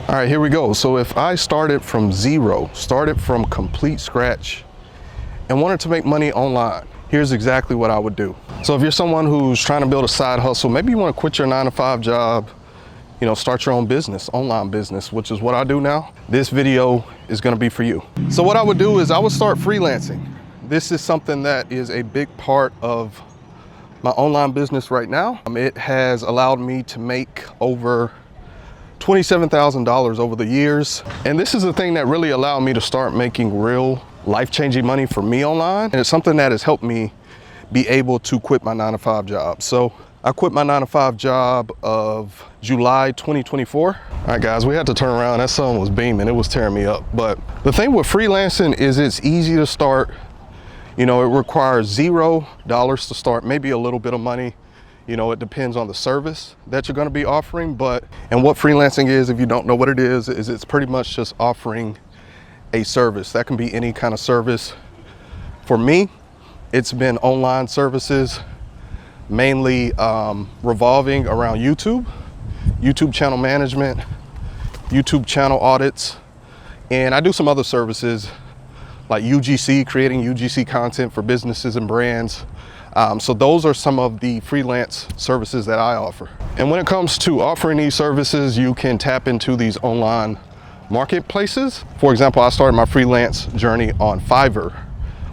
All right, here we go. So if I started from zero, started from complete scratch, and wanted to make money online, here's exactly what I would do. So if you're someone who's trying to build a side hustle, maybe you want to quit your 9-to-5 job, start your own business, online business, which is what I do now. This video is going to be for you. So what I would do is I would start freelancing. This is something that is a big part of my online business right now. It has allowed me to make over $27,000 over the years. And this is the thing that really allowed me to start making real life-changing money for me online. And it's something that has helped me be able to quit my 9-to-5 job. So I quit my 9-to-5 job of July 2024. All right, guys, we had to turn around. That sun was beaming. It was tearing me up. But the thing with freelancing is it's easy to start. It requires $0 to start, maybe a little bit of money. It depends on the service that you're going to be offering. And what freelancing is, if you don't know what it is it's pretty much just offering a service. That can be any kind of service. For me, it's been online services, mainly revolving around YouTube channel management, YouTube channel audits, and I do some other services like UGC, creating UGC content for businesses and brands. So those are some of the freelance services that I offer. And when it comes to offering these services, you can tap into these online marketplaces. For example, I started my freelance journey on Fiverr,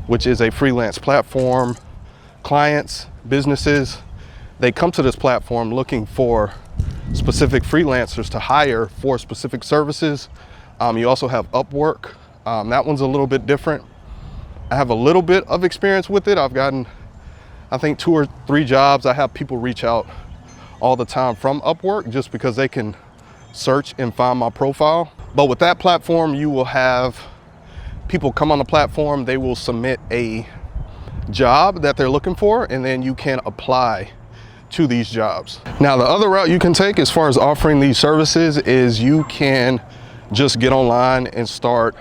which is a freelance platform. Clients, businesses, they come to this platform looking for specific freelancers to hire for specific services. You also have Upwork. That one's a little bit different. I have a little bit of experience with it. I've gotten, I think, 2 or 3 jobs. I have people reach out all the time from Upwork just because they can search and find my profile. But with that platform, you will have people come on the platform, they will submit a job that they're looking for, and then you can apply to these jobs. Now, the other route you can take as far as offering these services is you can just get online and start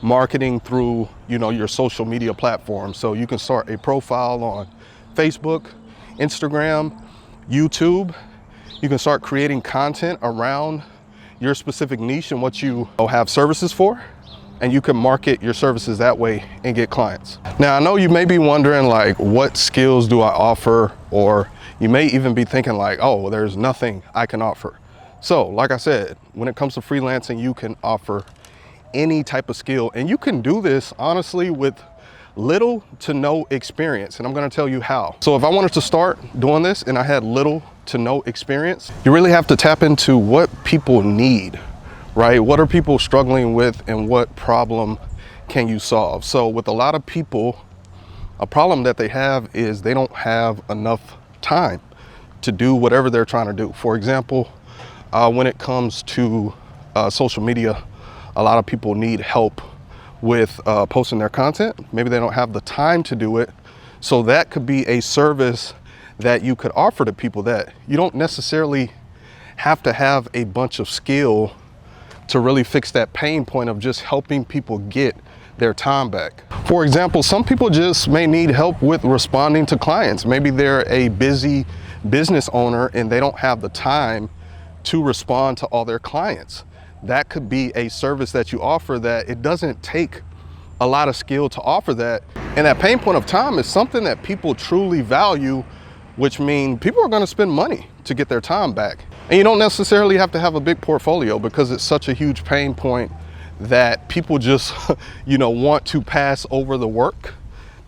marketing through, your social media platform. So you can start a profile on Facebook, Instagram, YouTube. You can start creating content around your specific niche and what you have services for, and you can market your services that way and get clients. Now, I know you may be wondering, like, what skills do I offer? Or you may even be thinking like, oh, there's nothing I can offer. So like I said, when it comes to freelancing, you can offer any type of skill, and you can do this honestly with little to no experience, and I'm going to tell you how. So if I wanted to start doing this and I had little to no experience, you really have to tap into what people need, right? What are people struggling with, and what problem can you solve? So with a lot of people, a problem that they have is they don't have enough time to do whatever they're trying to do. For example, when it comes to social media, a lot of people need help with posting their content. Maybe they don't have the time to do it. So that could be a service that you could offer to people, that you don't necessarily have to have a bunch of skill to really fix that pain point of just helping people get their time back. For example, some people just may need help with responding to clients. Maybe they're a busy business owner and they don't have the time to respond to all their clients. That could be a service that you offer, that it doesn't take a lot of skill to offer that. And that pain point of time is something that people truly value, which means people are going to spend money to get their time back. And you don't necessarily have to have a big portfolio, because it's such a huge pain point that people just, want to pass over the work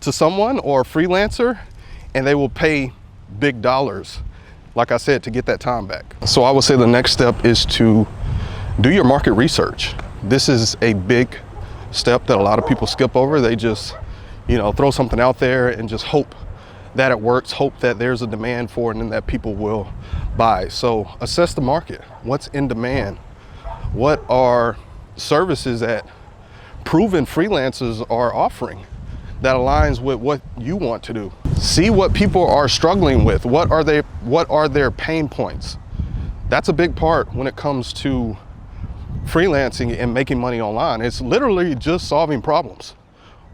to someone or a freelancer, and they will pay big dollars, like I said, to get that time back. So I would say the next step is to do your market research. This is a big step that a lot of people skip over. They just, throw something out there and just hope that it works, hope that there's a demand for it and that people will buy. So assess the market. What's in demand? What are services that proven freelancers are offering that aligns with what you want to do? See what people are struggling with. What are their pain points? That's a big part when it comes to freelancing and making money online. It's literally just solving problems,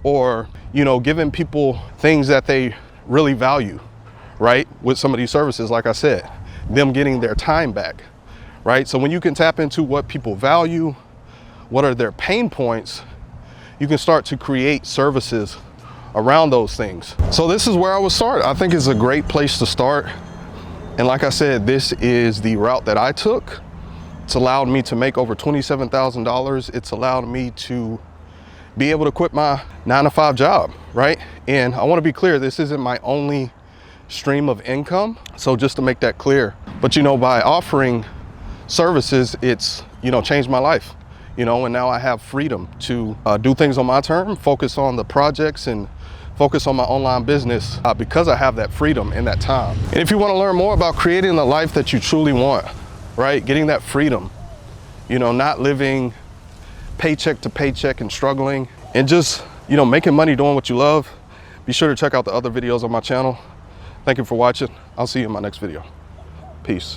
or giving people things that they really value, right? With some of these services, like I said, them getting their time back, right? So when you can tap into what people value, what are their pain points, you can start to create services around those things. So this is where I would start. I think it's a great place to start. And like I said, this is the route that I took. It's allowed me to make over $27,000. It's allowed me to be able to quit my 9-to-5 job, right? And I want to be clear, this isn't my only stream of income. So just to make that clear, but you know, by offering services, it's, you know, changed my life, you know, and now I have freedom to do things on my term, focus on the projects and focus on my online business because I have that freedom and that time. And if you want to learn more about creating the life that you truly want, right? Getting that freedom, you know, not living paycheck to paycheck and struggling and just, you know, making money doing what you love, be sure to check out the other videos on my channel. Thank you for watching. I'll see you in my next video. Peace.